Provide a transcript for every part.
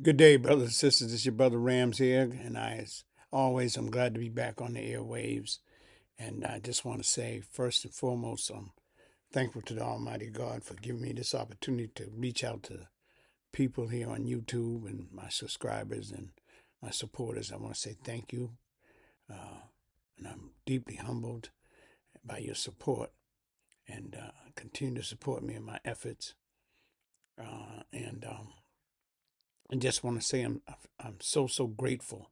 Good day, brothers and sisters. This is your brother Rams here, and as always, I'm glad to be back on the airwaves. And I just want to say, first and foremost, I'm thankful to the Almighty God for giving me this opportunity to reach out to people here on YouTube and my subscribers and my supporters. I want to say thank you, and I'm deeply humbled by your support and continue to support me in my efforts. And I just want to say I'm so grateful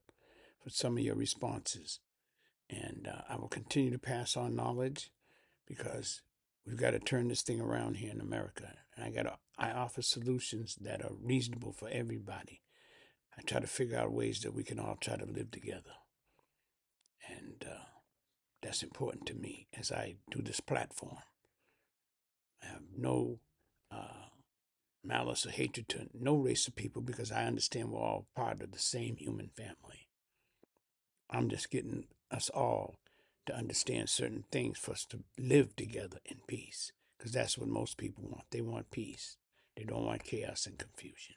for some of your responses. And I will continue to pass on knowledge because we've got to turn this thing around here in America. And I offer solutions that are reasonable for everybody. I try to figure out ways that we can all try to live together. And that's important to me as I do this platform. I have no uh, malice or hatred to no race of people because I understand we're all part of the same human family. I'm just getting us all to understand certain things for us to live together in peace. Because that's what most people want. They want peace. They don't want chaos and confusion.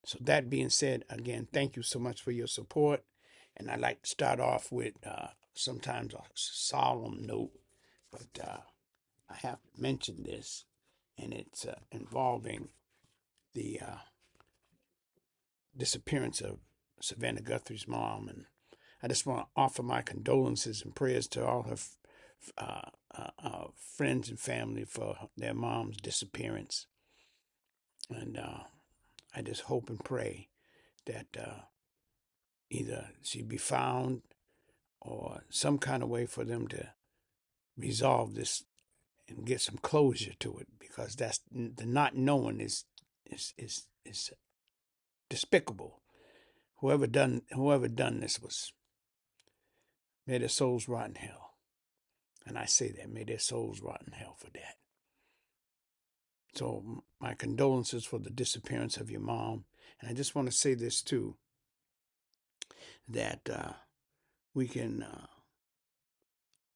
So, that being said, again, thank you so much for your support. And I'd like to start off with sometimes a solemn note, but I have to mention this, and it's involving the disappearance of Savannah Guthrie's mom. And I just want to offer my condolences and prayers to all her friends and family for their mom's disappearance. And I just hope and pray that either she be found or some kind of way for them to resolve this and get some closure to it, because that's the not knowing is despicable. Whoever done this was, may their souls rot in hell. And I say that, may their souls rot in hell for that. So my condolences for the disappearance of your mom. And I just want to say this too, that we can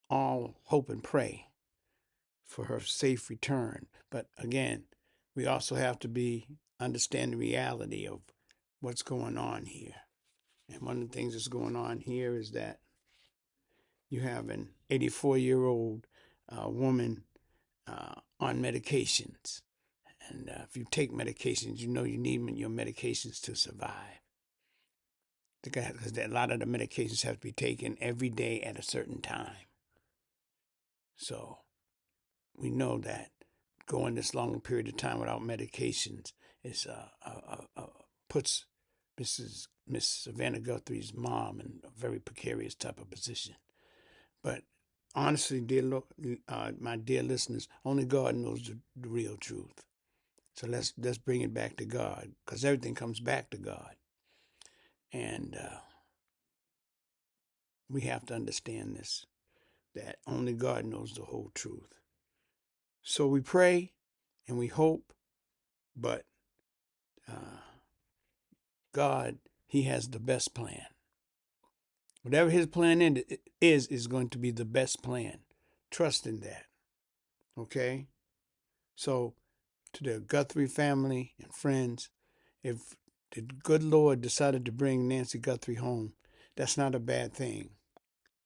all hope and pray for her safe return. But again, we also have to understand the reality of what's going on here. And one of the things that's going on here is that you have an 84-year-old woman on medications. And if you take medications, you know you need your medications to survive. Because a lot of the medications have to be taken every day at a certain time. So we know that going this long period of time without medications is puts Miss Savannah Guthrie's mom in a very precarious type of position. But honestly, my dear listeners, only God knows the real truth. So let's bring it back to God, because everything comes back to God, and we have to understand this, that only God knows the whole truth. So we pray and we hope, but uh, God, He has the best plan. Whatever His plan is going to be the best plan. Trust in that. Okay? So, to the Guthrie family and friends, if the good Lord decided to bring Nancy Guthrie home, that's not a bad thing.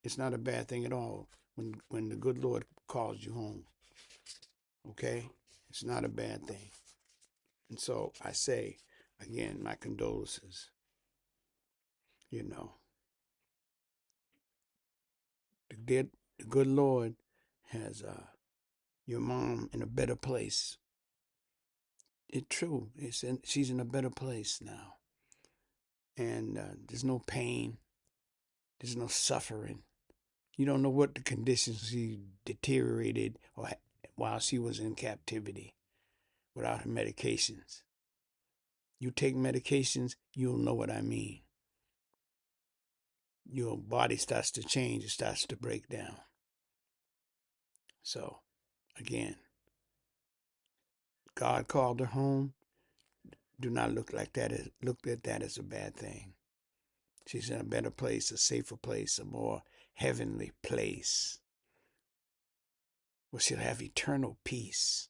It's not a bad thing at all when the good Lord calls you home. Okay? It's not a bad thing. And so I say, again, my condolences. You know, the good Lord has your mom in a better place. It's true. She's in a better place now. And there's no pain. There's no suffering. You don't know what the conditions she deteriorated while she was in captivity without her medications. You take medications, you'll know what I mean. Your body starts to change, it starts to break down. So, again, God called her home. Do not look at that as a bad thing. She's in a better place, a safer place, a more heavenly place where she'll have eternal peace.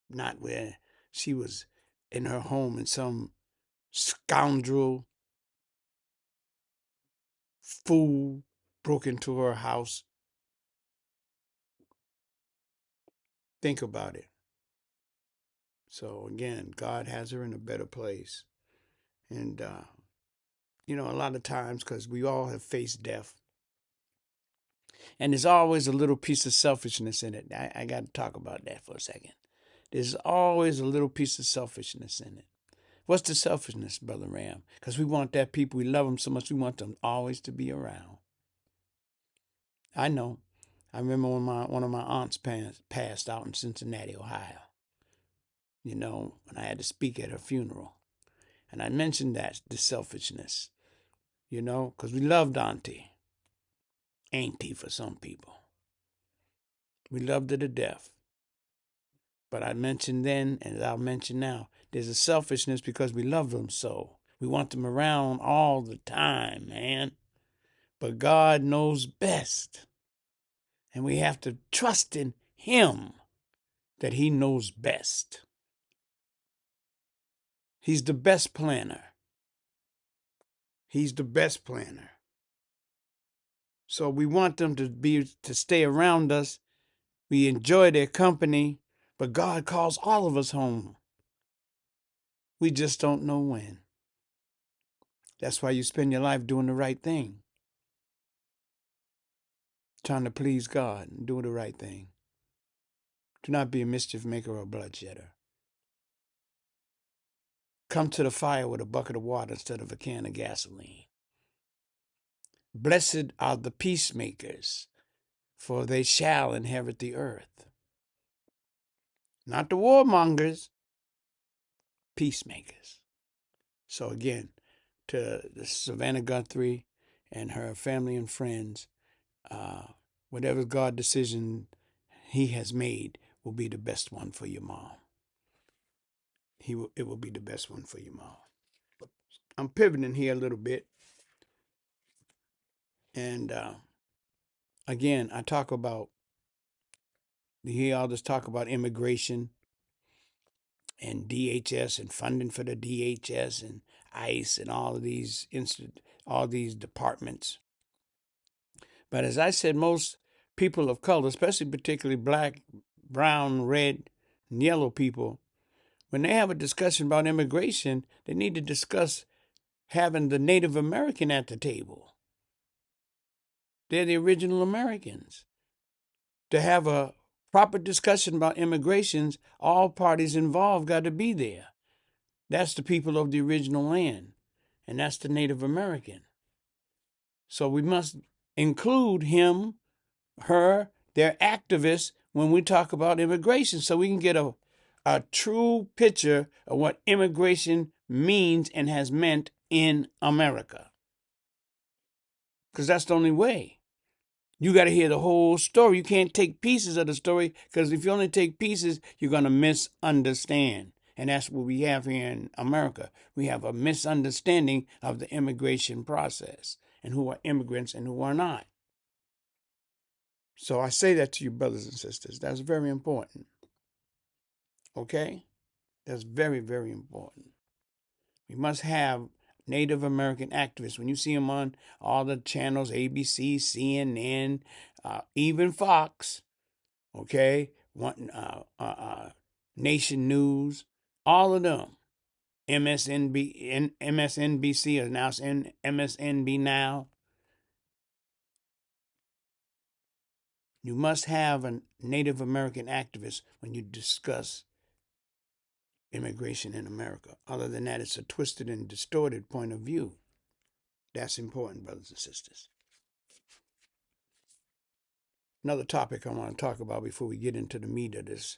Not where she was in her home and some scoundrel fool broke into her house. Think about it. So again, God has her in a better place. And, a lot of times, because we all have faced death, and there's always a little piece of selfishness in it. I got to talk about that for a second. There's always a little piece of selfishness in it. What's the selfishness, Brother Ram? Because we want that people, we love them so much, we want them always to be around. I know. I remember when one of my aunts passed out in Cincinnati, Ohio. When I had to speak at her funeral. And I mentioned that, the selfishness, because we loved Auntie. Auntie for some people. We loved her to death. But I mentioned then, and I'll mention now, there's a selfishness because we love them so. We want them around all the time, man. But God knows best. And we have to trust in Him that He knows best. He's the best planner. He's the best planner. So we want them to stay around us. We enjoy their company, but God calls all of us home. We just don't know when. That's why you spend your life doing the right thing. Trying to please God and do the right thing. Do not be a mischief maker or a bloodshedder. Come to the fire with a bucket of water instead of a can of gasoline. Blessed are the peacemakers, for they shall inherit the earth. Not the warmongers, peacemakers. So again, to the Savannah Guthrie and her family and friends, whatever God's decision He has made will be the best one for your mom. It will be the best one for your mom. I'm pivoting here a little bit. And again, you hear all this talk about immigration and DHS and funding for the DHS and ICE and all these departments. But as I said, most people of color, especially particularly black, brown, red, and yellow people, when they have a discussion about immigration, they need to discuss having the Native American at the table. They're the original Americans. To have a proper discussion about immigrations, all parties involved got to be there. That's the people of the original land, and that's the Native American. So we must include him, her, their activists when we talk about immigration so we can get a true picture of what immigration means and has meant in America. Because that's the only way. You got to hear the whole story. You can't take pieces of the story because if you only take pieces, you're going to misunderstand. And that's what we have here in America. We have a misunderstanding of the immigration process and who are immigrants and who are not. So I say that to you, brothers and sisters. That's very important. Okay? That's very, very important. We must have Native American activists. When you see them on all the channels, ABC, CNN, even Fox, okay, Nation News, all of them, MSNBC is now MSNB now. You must have a Native American activist when you discuss immigration in America. Other than that, it's a twisted and distorted point of view. That's important, brothers and sisters. Another topic I want to talk about before we get into the meat of this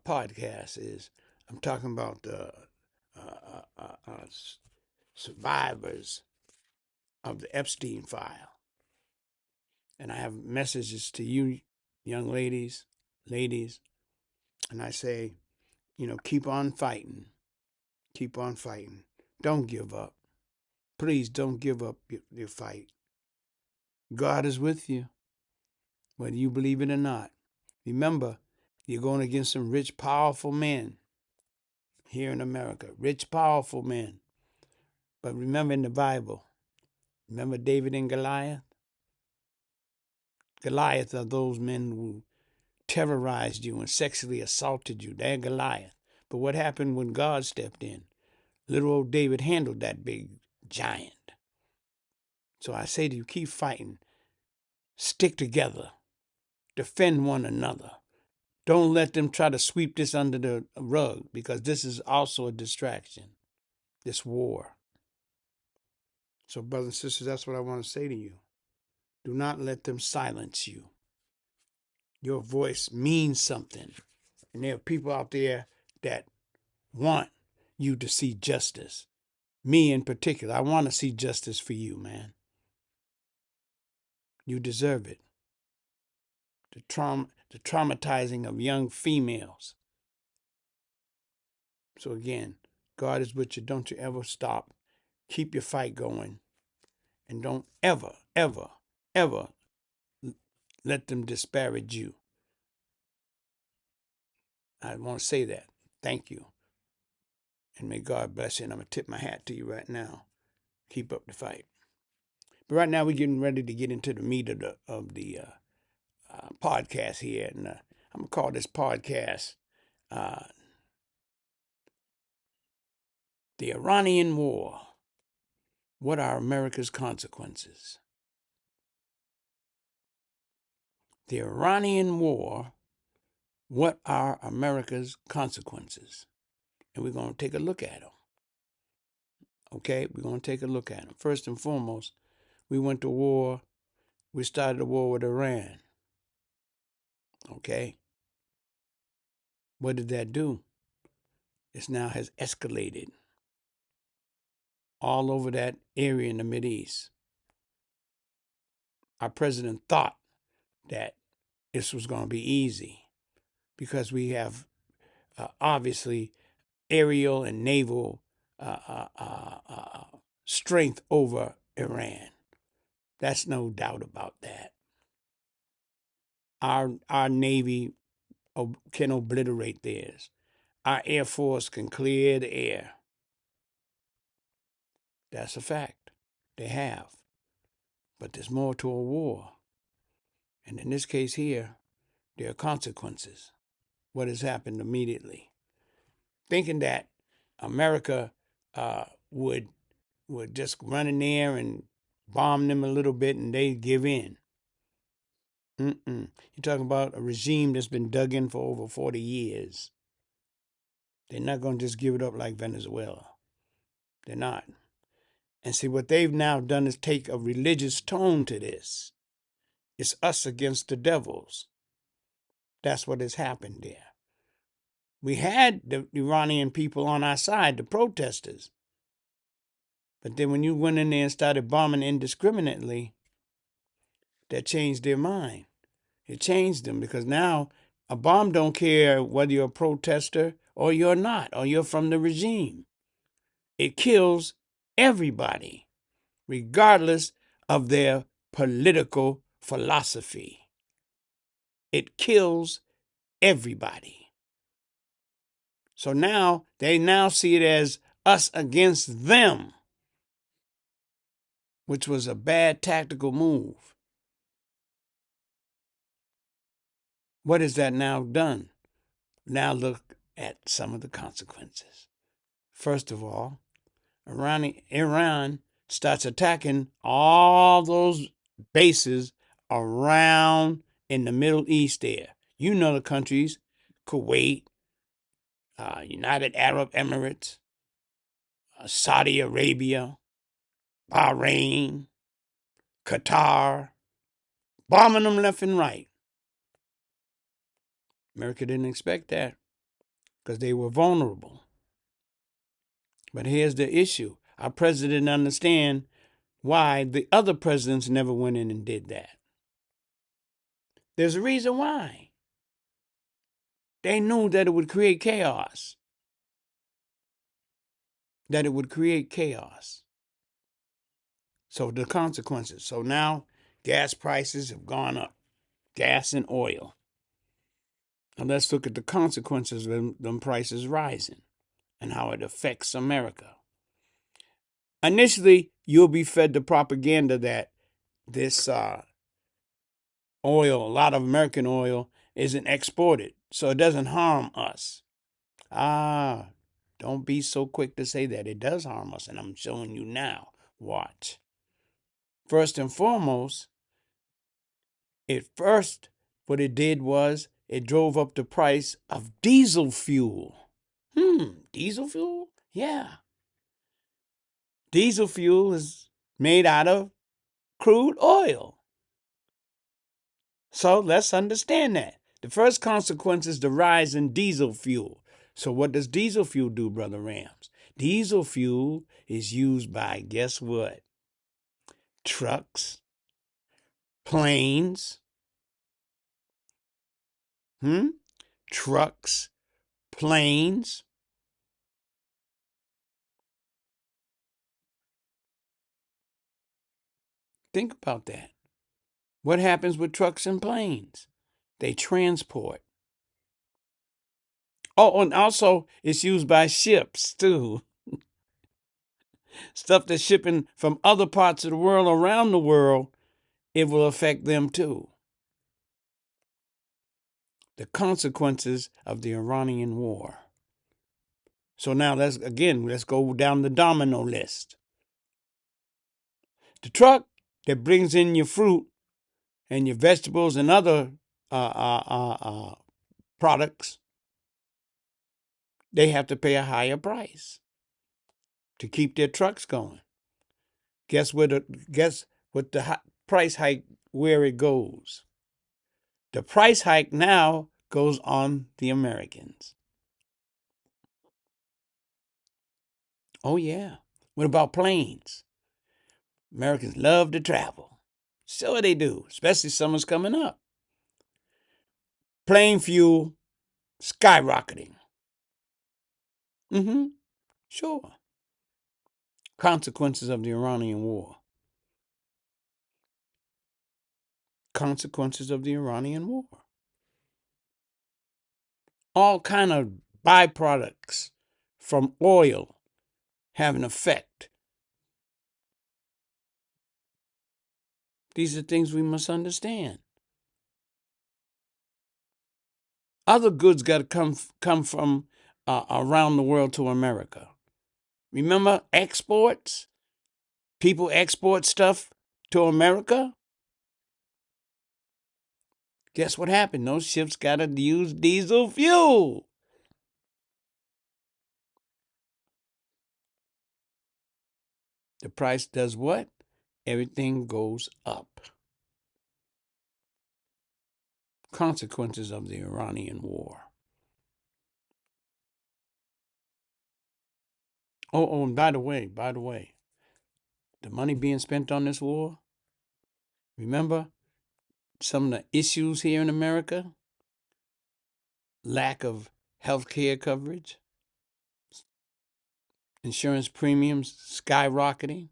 podcast is I'm talking about the survivors of the Epstein file. And I have messages to you, young ladies, and I say, keep on fighting. Keep on fighting. Don't give up. Please don't give up your fight. God is with you, whether you believe it or not. Remember, you're going against some rich, powerful men. here in America. Rich, powerful men. But remember in the Bible, remember David and Goliath? Goliath are those men who terrorized you and sexually assaulted you. They're Goliath. But what happened when God stepped in? Little old David handled that big giant. So I say to you, keep fighting. Stick together. Defend one another. Don't let them try to sweep this under the rug, because this is also a distraction, this war. So, brothers and sisters, that's what I want to say to you. Do not let them silence you. Your voice means something. And there are people out there that want you to see justice. Me in particular, I want to see justice for you, man. You deserve it. The traumatizing of young females. So again, God is with you. Don't you ever stop. Keep your fight going. And don't ever, ever, ever let them disparage you. I want to say that. Thank you. And may God bless you. And I'm going to tip my hat to you right now. Keep up the fight. But right now, we're getting ready to get into the meat of the podcast here. And I'm going to call this podcast The Iranian War. What are America's consequences? The Iranian War. What are America's consequences? And we're going to take a look at them. Okay, we're going to take a look at them. First and foremost, we went to war. We started a war with Iran. Okay. What did that do? It now has escalated all over that area in the Mideast. Our president thought that this was going to be easy because we have obviously aerial and naval strength over Iran. That's no doubt about that. Our Navy can obliterate theirs. Our Air Force can clear the air. That's a fact. They have. But there's more to a war. And in this case here, there are consequences. What has happened immediately? Thinking that America would just run in there and bomb them a little bit and they'd give in. You're talking about a regime that's been dug in for over 40 years. They're not going to just give it up like Venezuela. They're not. And see, what they've now done is take a religious tone to this. It's us against the devils. That's what has happened there. We had the Iranian people on our side, the protesters. But then when you went in there and started bombing indiscriminately, that changed their mind. It changed them because now a bomb don't care whether you're a protester or you're not, or you're from the regime. It kills everybody, regardless of their political philosophy. It kills everybody. So now they see it as us against them, which was a bad tactical move. What has that now done? Now look at some of the consequences. First of all, Iran starts attacking all those bases around in the Middle East there. You know the countries, Kuwait, United Arab Emirates, Saudi Arabia, Bahrain, Qatar, bombing them left and right. America didn't expect that because they were vulnerable. But here's the issue. Our president didn't understand why the other presidents never went in and did that. There's a reason why. They knew that it would create chaos. So the consequences. So now gas prices have gone up. Gas and oil. Now let's look at the consequences of them prices rising. and how it affects America. Initially, you'll be fed the propaganda that this oil, a lot of American oil, isn't exported, so it doesn't harm us. Ah, don't be so quick to say that. It does harm us, and I'm showing you now. Watch. First and foremost, what it did was it drove up the price of diesel fuel. Diesel fuel? Yeah. Diesel fuel is made out of crude oil. So let's understand that. The first consequence is the rise in diesel fuel. So what does diesel fuel do, Brother Rams? Diesel fuel is used by, guess what? Trucks, planes, trucks, planes. Think about that. What happens with trucks and planes? They transport. Oh, and also it's used by ships too. Stuff that's shipping from other parts of the world around the world, it will affect them too. The consequences of the Iranian War. So now let's go down the domino list. The truck that brings in your fruit and your vegetables and other products, they have to pay a higher price to keep their trucks going. Guess what the price hike where it goes? The price hike now goes on the Americans. Oh yeah. What about planes? Americans love to travel. Sure they do, especially summer's coming up. Plane fuel skyrocketing. Sure. Consequences of the Iranian War. Consequences of the Iranian War. All kind of byproducts from oil have an effect. These are things we must understand. Other goods got to come from around the world to America. Remember exports? People export stuff to America. Guess what happened? Those ships got to use diesel fuel. The price does what? Everything goes up. Consequences of the Iranian War. Oh, and by the way, the money being spent on this war, remember some of the issues here in America? Lack of health care coverage, insurance premiums skyrocketing.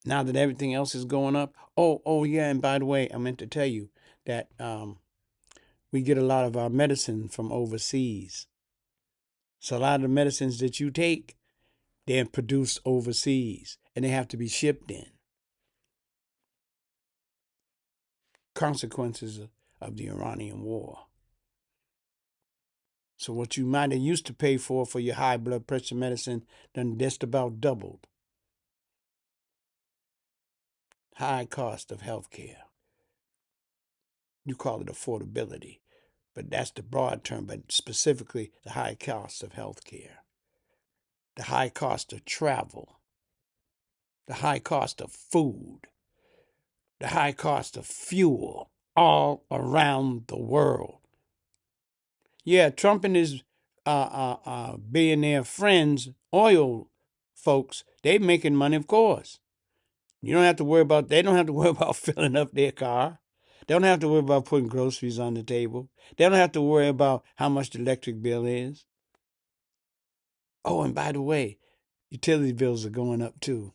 Now that everything else is going up. Oh yeah, and by the way, I meant to tell you that we get a lot of our medicine from overseas. So a lot of the medicines that you take, they're produced overseas and they have to be shipped in. Consequences of the Iranian War. So what you might have used to pay for your high blood pressure medicine then just about doubled. High cost of health care. You call it affordability, but that's the broad term, but specifically the high cost of health care. The high cost of travel. The high cost of food. The high cost of fuel all around the world. Yeah, Trump and his billionaire friends, oil folks, they making money, of course. They don't have to worry about filling up their car. They don't have to worry about putting groceries on the table. They don't have to worry about how much the electric bill is. Oh, and by the way, utility bills are going up too.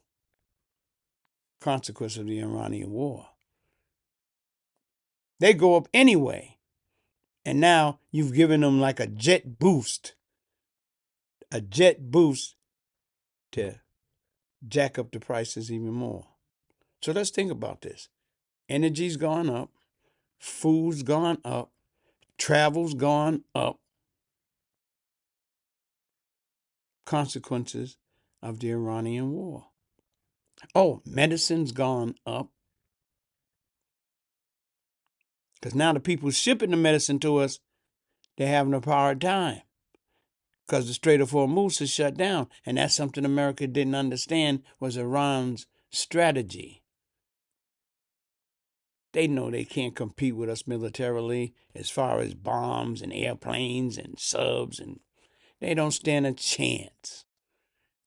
Consequence of the Iranian War. They go up anyway. And now you've given them like a jet boost, a jet boost to jack up the prices even more. So let's think about this. Energy's gone up, food's gone up, travel's gone up. Consequences of the Iranian war. Oh, medicine's gone up. Because now the people shipping the medicine to us, they're having a hard time. Because the Strait of Hormuz is shut down. And that's something America didn't understand was Iran's strategy. They know they can't compete with us militarily as far as bombs and airplanes and subs, and they don't stand a chance.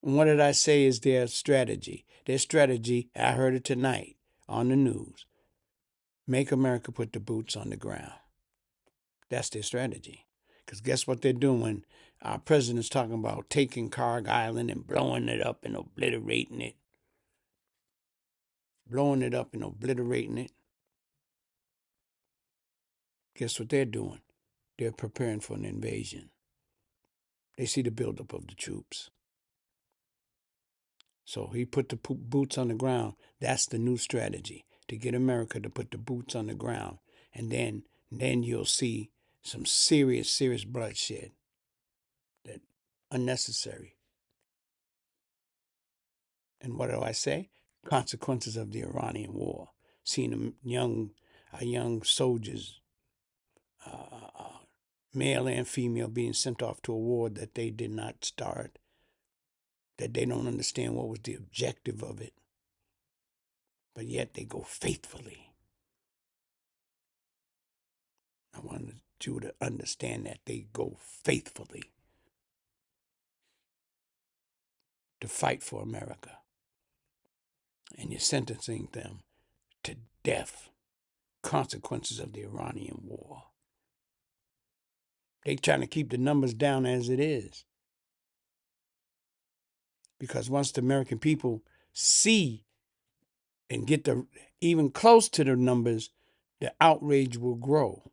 And what did I say is their strategy? Their strategy, I heard it tonight on the news, make America put the boots on the ground. That's their strategy. Because guess what they're doing? Our president's talking about taking Carg Island and blowing it up and obliterating it. Blowing it up and obliterating it. Guess what they're doing? They're preparing for an invasion. They see the buildup of the troops. So he put the boots on the ground. That's the new strategy, to get America to put the boots on the ground. And then you'll see some serious bloodshed. That unnecessary. And what do I say? Consequences of the Iranian war. Seeing our young soldiers, male and female, being sent off to a war that they did not start, that they don't understand what was the objective of it, but yet they go faithfully. I wanted you to understand that they go faithfully to fight for America. And you're sentencing them to death. Consequences of the Iranian war. They trying to keep the numbers down as it is. Because once the American people see and get even close to the numbers, the outrage will grow.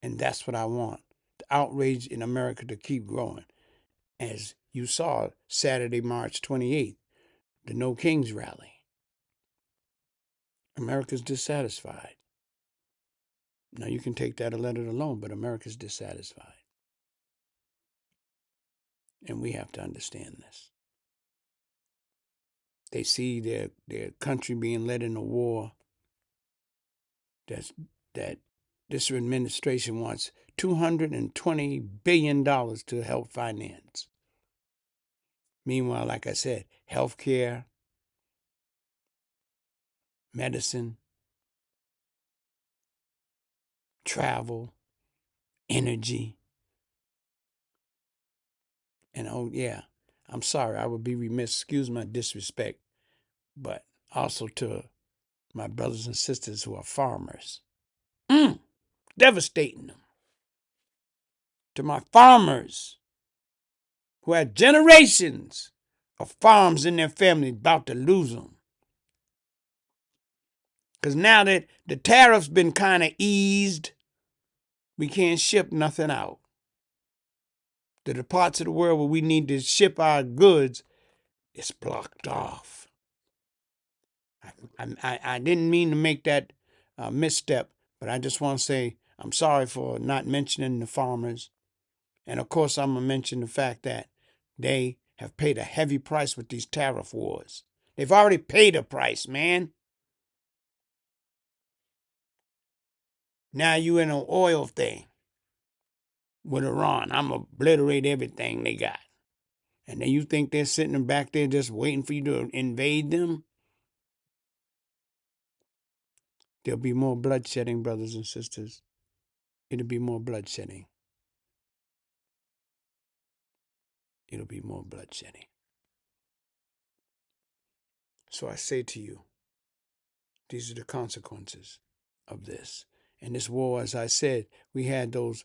And that's what I want. The outrage in America to keep growing. As you saw Saturday, March 28th, the No Kings rally. America's dissatisfied. Now you can take that or let it alone, but America's dissatisfied. And we have to understand this. They see their country being led in a war that this administration wants $220 billion to help finance. Meanwhile, like I said, healthcare, medicine, travel, energy. And oh yeah, I'm sorry, I would be remiss, excuse my disrespect, but also to my brothers and sisters who are farmers. Devastating them. To my farmers who had generations of farms in their family about to lose them. Because now that the tariff's been kind of eased, we can't ship nothing out. To the parts of the world where we need to ship our goods, it's blocked off. I didn't mean to make that misstep, but I just want to say I'm sorry for not mentioning the farmers. And of course, I'm going to mention the fact that they have paid a heavy price with these tariff wars. They've already paid a price, man. Now you in an oil thing with Iran. I'm going to obliterate everything they got. And then you think they're sitting back there just waiting for you to invade them? There'll be more bloodshedding, brothers and sisters. It'll be more bloodshedding. It'll be more bloodshedding. So I say to you, these are the consequences of this. And this war, as I said, we had those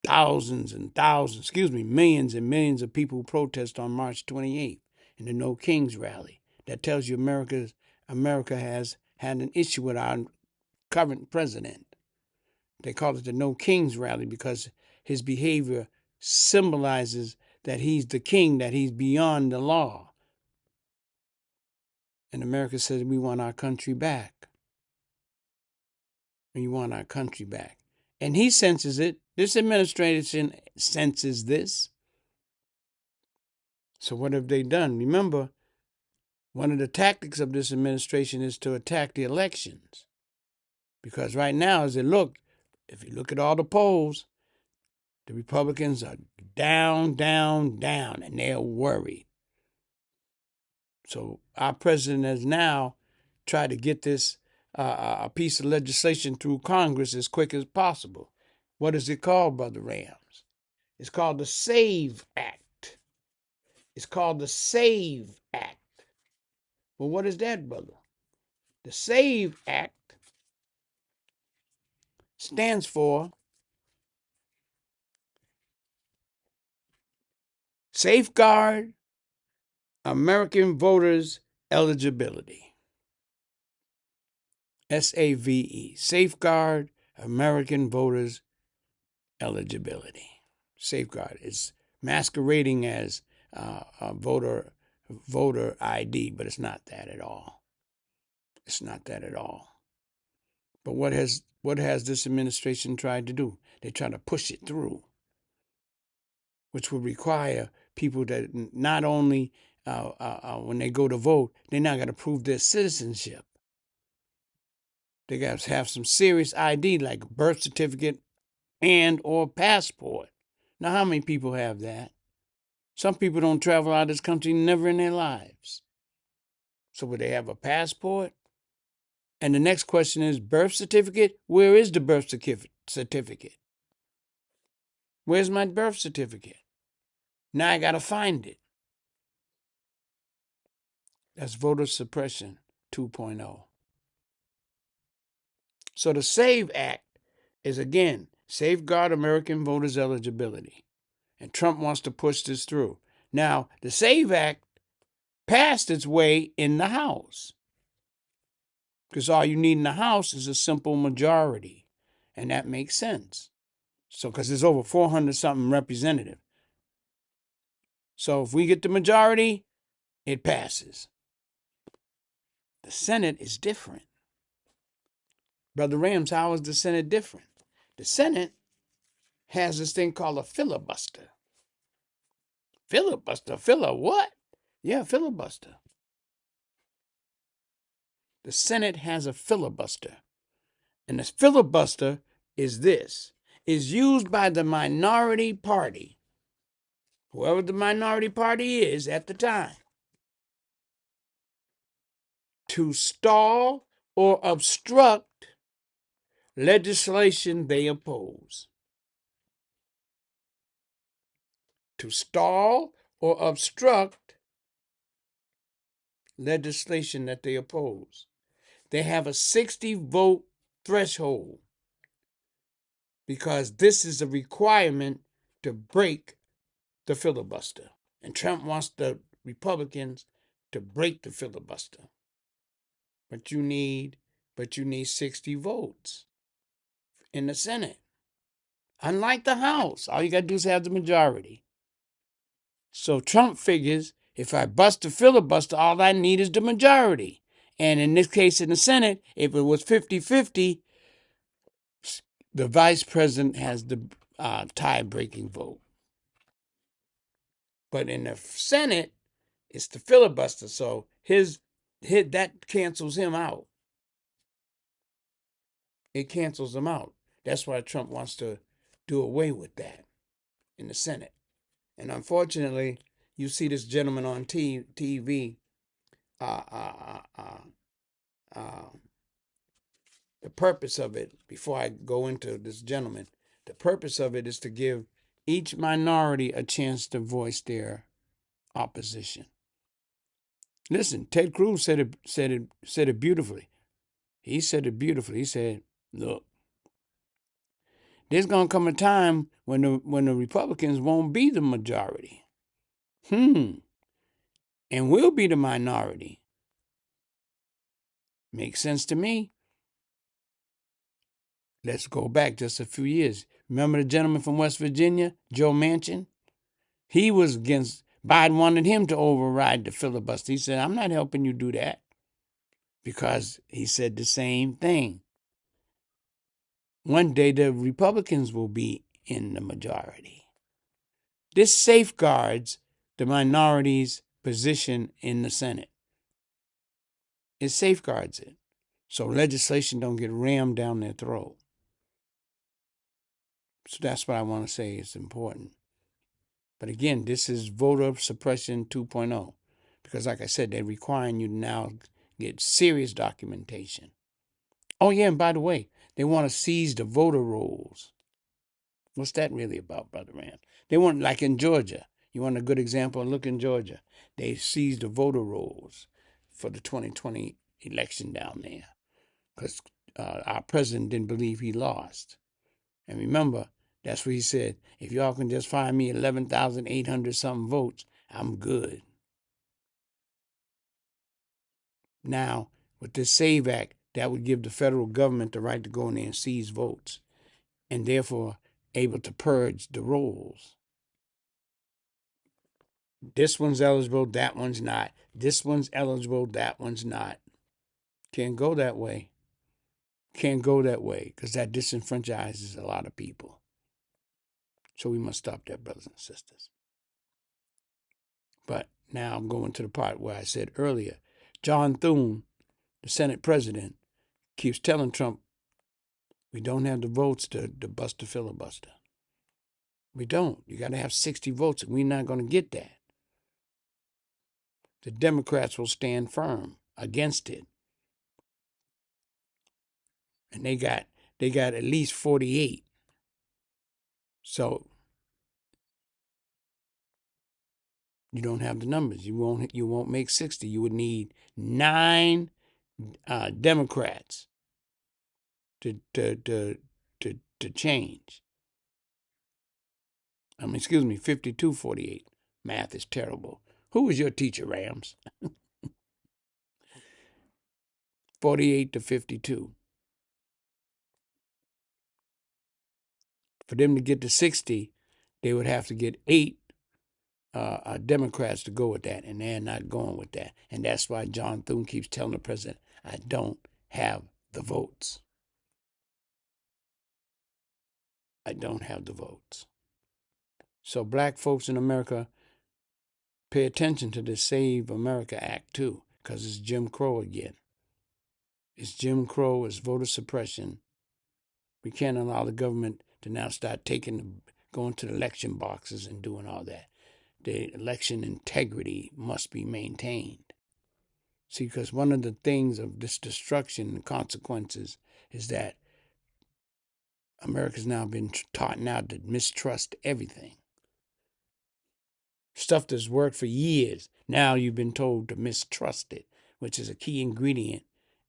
millions and millions of people who protest on March 28th in the No Kings rally. That tells you America has had an issue with our current president. They call it the No Kings rally because his behavior symbolizes that he's the king, that he's beyond the law. And America says we want our country back. We want our country back. And he senses it. This administration senses this. So what have they done? Remember, one of the tactics of this administration is to attack the elections. Because right now, as it look, if you look at all the polls, the Republicans are down, down, down, and they're worried. So our president has now tried to get this a piece of legislation through Congress as quick as possible. What is it called, Brother Rams? It's called the SAVE Act. It's called the SAVE Act. Well, what is that, brother? The SAVE Act stands for Safeguard American Voters Eligibility. SAVE. Safeguard American Voters Eligibility. Safeguard is masquerading as a voter ID, but it's not that at all. It's not that at all. But what has this administration tried to do? They try to push it through, which would require people that not only when they go to vote, they now got to prove their citizenship. They got to have some serious ID like birth certificate and or passport. Now, how many people have that? Some people don't travel out of this country never in their lives. So would they have a passport? And the next question is birth certificate? Where is the birth certificate? Where's my birth certificate? Now I got to find it. That's voter suppression 2.0. So the SAVE Act is, again, Safeguard American Voters Eligibility. And Trump wants to push this through. Now, the SAVE Act passed its way in the House. Because all you need in the House is a simple majority. And that makes sense. So, because there's over 400-something representatives. So if we get the majority, it passes. The Senate is different. Brother Rams, how is the Senate different? The Senate has this thing called a filibuster. Filibuster? What? Yeah, filibuster. The Senate has a filibuster. And the filibuster is used by the minority party, whoever the minority party is at the time, to stall or obstruct legislation they oppose. To stall or obstruct legislation that they oppose. They have a 60-vote threshold because this is a requirement to break the filibuster. And Trump wants the Republicans to break the filibuster. But you need 60 votes in the Senate. Unlike the House, all you got to do is have the majority. So Trump figures if I bust the filibuster, all I need is the majority. And in this case, in the Senate, if it was 50-50, the vice president has the tie-breaking vote. But in the Senate, it's the filibuster, so that cancels him out. It cancels him out. That's why Trump wants to do away with that in the Senate. And unfortunately, you see this gentleman on TV. The purpose of it, before I go into this gentleman, the purpose of it is to give each minority a chance to voice their opposition. Listen, Ted Cruz said it beautifully. He said it beautifully. He said, "Look, there's gonna come a time when the Republicans won't be the majority, and we'll be the minority." Makes sense to me. Let's go back just a few years. Remember the gentleman from West Virginia, Joe Manchin? He was against, Biden wanted him to override the filibuster. He said, I'm not helping you do that, because he said the same thing. One day the Republicans will be in the majority. This safeguards the minority's position in the Senate. It safeguards it, so legislation don't get rammed down their throat. So that's what I want to say is important. But again, this is voter suppression 2.0, because like I said, they're requiring you to now get serious documentation. Oh yeah, and by the way, they want to seize the voter rolls. What's that really about, Brother Rand? They want, like in Georgia, you want a good example? Look in Georgia. They seized the voter rolls for the 2020 election down there, because our president didn't believe he lost. And remember, that's what he said. If y'all can just find me 11,800 something votes, I'm good. Now, with this SAVE Act, that would give the federal government the right to go in there and seize votes, and therefore able to purge the rolls. This one's eligible, that one's not. This one's eligible, that one's not. Can't go that way. Can't go that way, because that disenfranchises a lot of people. So we must stop that, brothers and sisters. But now I'm going to the part where I said earlier, John Thune, the Senate president, keeps telling Trump, we don't have the votes to bust the filibuster. We don't. You got to have 60 votes, and we're not going to get that. The Democrats will stand firm against it. And they got at least 48. So you don't have the numbers. You won't make 60. You would need 9 Democrats to change. 52-48. Math is terrible. Who was your teacher, Rams? 48-52. For them to get to 60, they would have to get 8 Democrats to go with that, and they're not going with that. And that's why John Thune keeps telling the president, I don't have the votes. I don't have the votes. So black folks in America, pay attention to the Save America Act too, because it's Jim Crow again. It's Jim Crow, it's voter suppression. We can't allow the government to now start going to the election boxes and doing all that. The election integrity must be maintained. See, because one of the things of this destruction and consequences is that America's now been taught now to mistrust everything. Stuff that's worked for years, now you've been told to mistrust it, which is a key ingredient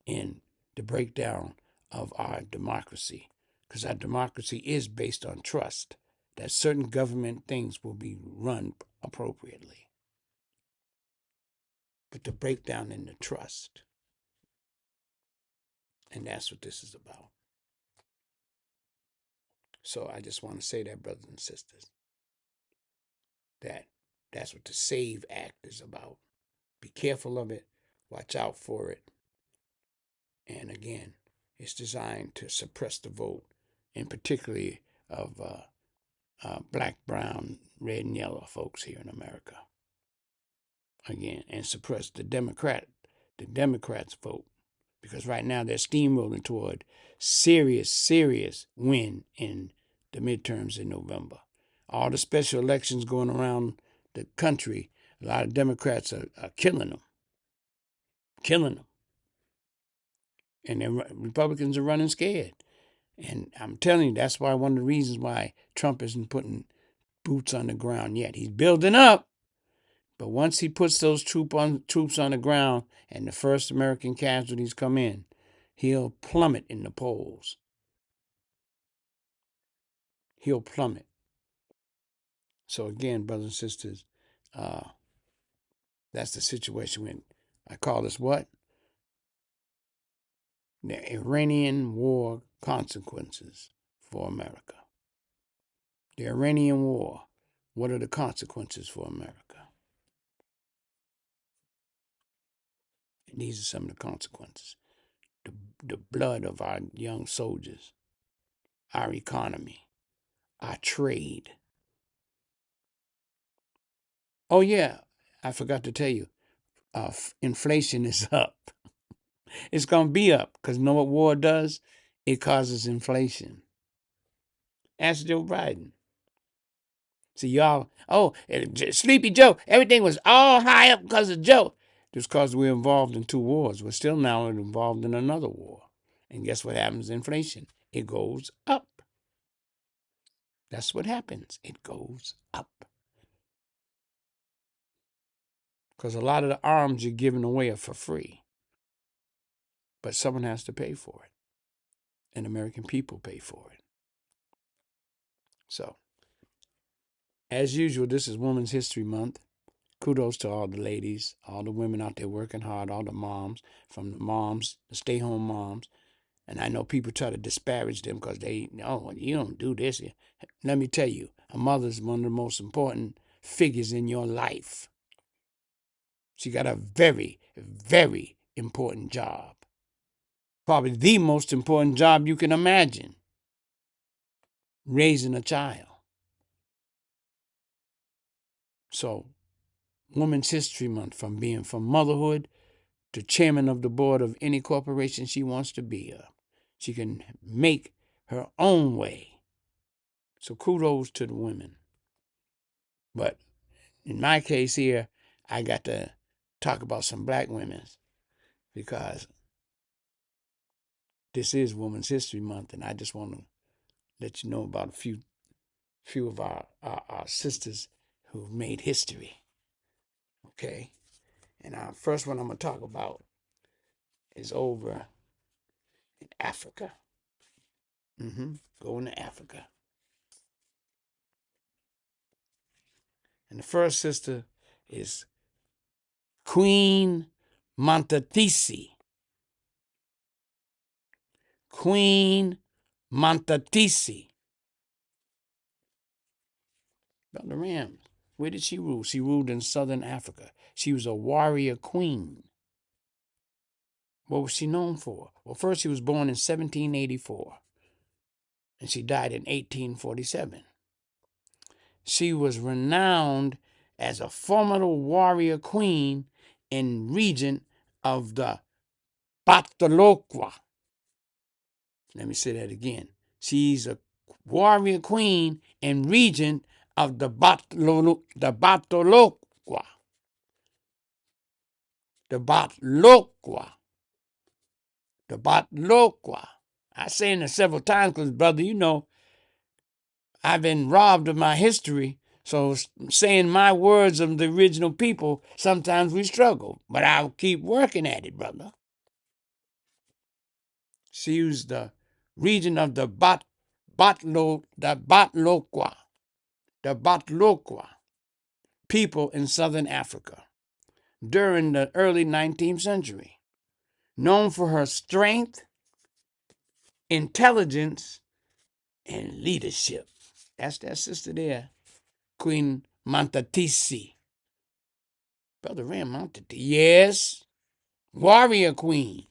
in the breakdown of our democracy. Because our democracy is based on trust, that certain government things will be run appropriately. But the breakdown in the trust. And that's what this is about. So I just want to say that, brothers and sisters, that's what the SAVE Act is about. Be careful of it. Watch out for it. And again, it's designed to suppress the vote, and particularly of black, brown, red, and yellow folks here in America. Again, and suppress the Democrats' vote. Because right now they're steamrolling toward serious win in the midterms in November. All the special elections going around the country, a lot of Democrats are killing them. And the Republicans are running scared. And I'm telling you, that's why one of the reasons why Trump isn't putting boots on the ground yet. He's building up. But once he puts those troops on the ground and the first American casualties come in, he'll plummet in the polls. He'll plummet. So again, brothers and sisters, that's the situation when I call this what? The Iranian War consequences for America. The Iranian War. What are the consequences for America? And these are some of the consequences. The blood of our young soldiers, our economy, our trade. Oh, yeah, I forgot to tell you, inflation is up. It's going to be up because you know what war does? It causes inflation. Ask Joe Biden. See, y'all, Sleepy Joe, everything was all high up because of Joe. Just because we're involved in 2 wars. We're still now involved in another war. And guess what happens? Inflation. It goes up. That's what happens. It goes up. Because a lot of the arms you're giving away are for free. But someone has to pay for it. And American people pay for it. So, as usual, this is Women's History Month. Kudos to all the ladies, all the women out there working hard, all the moms, from the moms, the stay-home moms. And I know people try to disparage them because you don't do this. Let me tell you, a mother's one of the most important figures in your life. She got a very, very important job. Probably the most important job you can imagine. Raising a child. So, Women's History Month, from motherhood to chairman of the board of any corporation she wants to be of. She can make her own way. So kudos to the women. But in my case here, I got to talk about some black women because this is Women's History Month, and I just want to let you know about a few of our sisters who've made history. Okay? And our first one I'm going to talk about is over in Africa. Going to Africa. And the first sister is Queen Montefiore. Queen Montefiore. Brother Rams, where did she rule? She ruled in southern Africa. She was a warrior queen. What was she known for? Well, first, she was born in 1784, and she died in 1847. She was renowned as a formidable warrior queen and regent of the Bataloqua. Let me say that again. She's a warrior queen and regent of the Bataloqua. The Bataloqua. The Bataloqua. I say it several times because, brother, I've been robbed of my history. So saying my words of the original people, sometimes we struggle. But I'll keep working at it, brother. She was the region of the Bataloqua people in southern Africa during the early 19th century, known for her strength, intelligence, and leadership. That's that sister there, Queen Montefiore. Brother Ram Montefiore. Yes, warrior queen.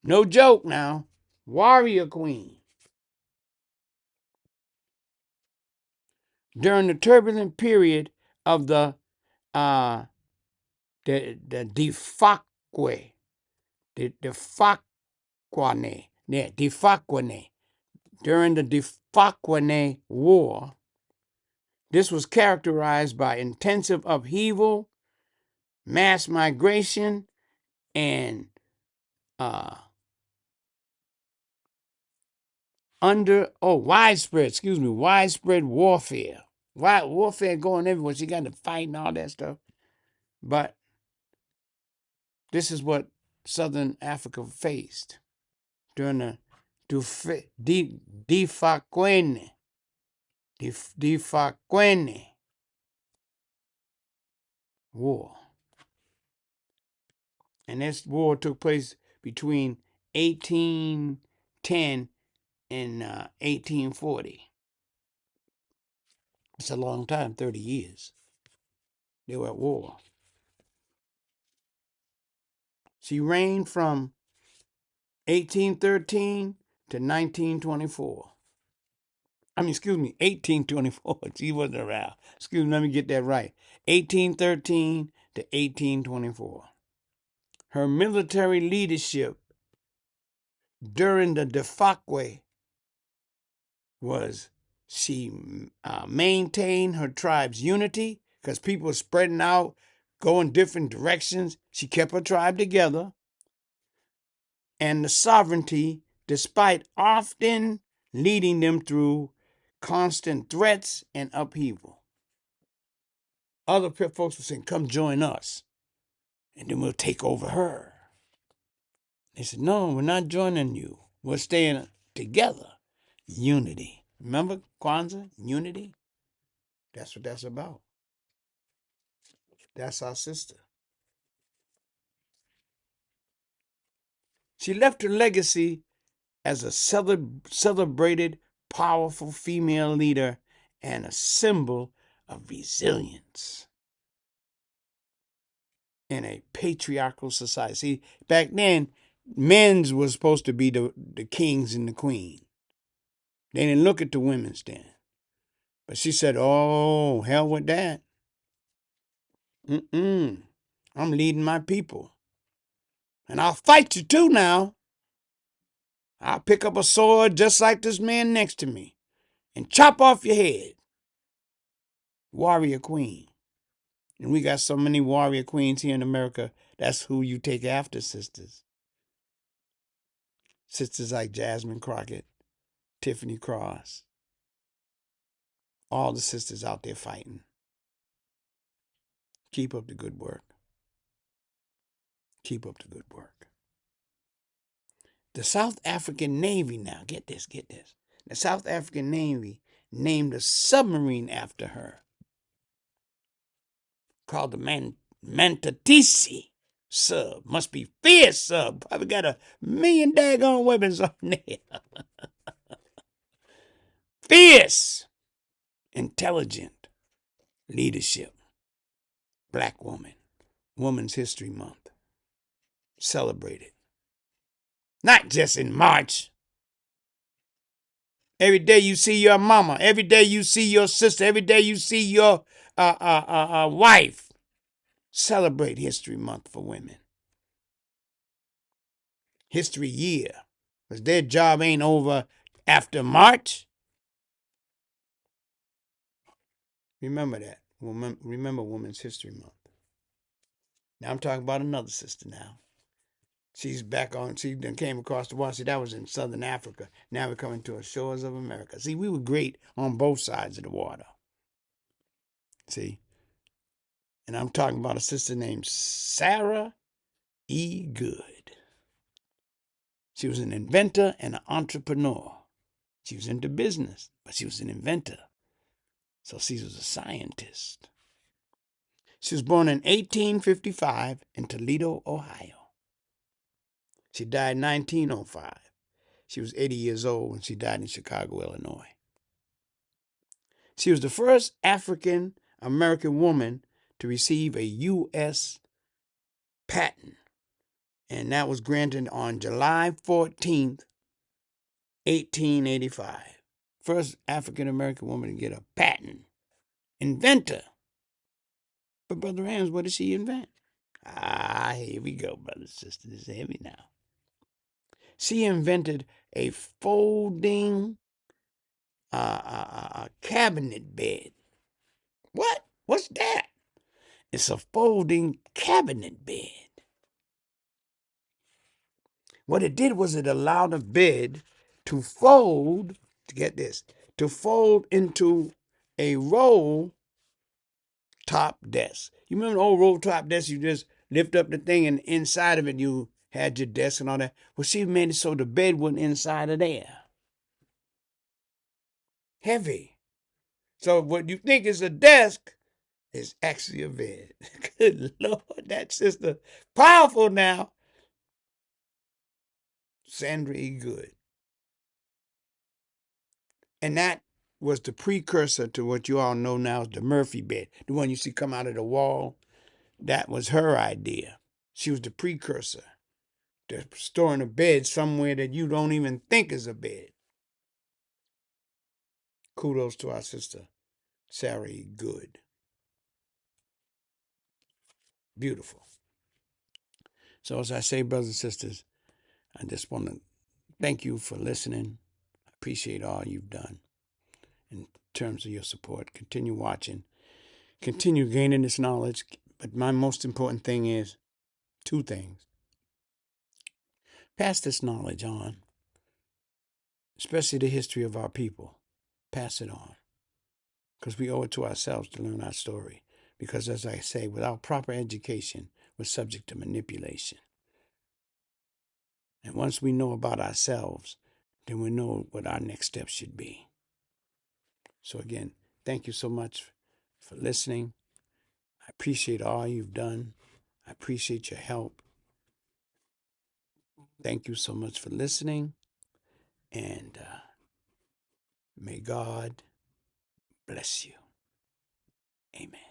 No joke now. Warrior queen. During the turbulent period of the Defaqua, during the Defaqua War, this was characterized by intensive upheaval, mass migration, and widespread warfare. Warfare going everywhere. She got to fight and all that stuff. But this is what Southern Africa faced during the Defaqua War. And this war took place between 1810 and 1840. It's a long time, 30 years. They were at war. She reigned from 1813 to 1924. I mean, excuse me, 1824. She wasn't around. Excuse me, let me get that right. 1813 to 1824. Her military leadership during the defacque was she maintained her tribe's unity because people were spreading out, going different directions. She kept her tribe together, and the sovereignty, despite often leading them through constant threats and upheaval. Other folks were saying, come join us, and then we'll take over her. They said, no, we're not joining you. We're staying together. Unity. Remember Kwanzaa? Unity? That's what that's about. That's our sister. She left her legacy as a celebrated, powerful female leader and a symbol of resilience in a patriarchal society. See, back then, men's was supposed to be the kings and the queen. They didn't look at the women's then. But she said, oh, hell with that. I'm leading my people. And I'll fight you too now. I'll pick up a sword just like this man next to me and chop off your head. Warrior queen. And we got so many warrior queens here in America. That's who you take after, sisters. Sisters like Jasmine Crockett, Tiffany Cross. All the sisters out there fighting. Keep up the good work. Keep up the good work. The South African Navy now, get this. The South African Navy named a submarine after her called the Mantatisi sub. Must be fierce sub. Probably got 1 million daggone weapons on there. Fierce, intelligent leadership. Black woman. Women's History Month. Celebrated. Not just in March. Every day you see your mama. Every day you see your sister. Every day you see your wife. Celebrate History Month for women. History Year. Because their job ain't over after March. Remember that. Remember Women's History Month. Now I'm talking about another sister now. She's back on, she then came across the water. See, that was in Southern Africa. Now we're coming to the shores of America. See, we were great on both sides of the water. See? And I'm talking about a sister named Sarah E. Good. She was an inventor and an entrepreneur. She was into business, but she was an inventor. So she was a scientist. She was born in 1855 in Toledo, Ohio. She died in 1905. She was 80 years old when she died in Chicago, Illinois. She was the first African American woman to receive a U.S. patent, and that was granted on July 14th, 1885. First African American woman to get a patent. Inventor. But Brother Rams, what did she invent? Here we go, brothers and sisters. This is heavy now. She invented a folding cabinet bed. What? What's that? It's a folding cabinet bed. What it did was it allowed a bed to fold, to get this, to fold into a roll top desk. You remember the old roll top desk? You just lift up the thing and inside of it you had your desk and all that. Well, she made it so the bed wasn't inside of there. Heavy. So what you think is a desk is actually a bed. Good Lord, that sister. Powerful now. Sandra E. Good. And that was the precursor to what you all know now as the Murphy bed, the one you see come out of the wall. That was her idea. She was the precursor to storing a bed somewhere that you don't even think is a bed. Kudos to our sister, Sarah E. Good. Beautiful. So as I say, brothers and sisters, I just want to thank you for listening. I appreciate all you've done in terms of your support. Continue watching. Continue gaining this knowledge. But my most important thing is two things. Pass this knowledge on, especially the history of our people. Pass it on. Because we owe it to ourselves to learn our story. Because as I say, without proper education, we're subject to manipulation. And once we know about ourselves, then we know what our next steps should be. So again, thank you so much for listening. I appreciate all you've done. I appreciate your help. Thank you so much for listening. And may God bless you. Amen.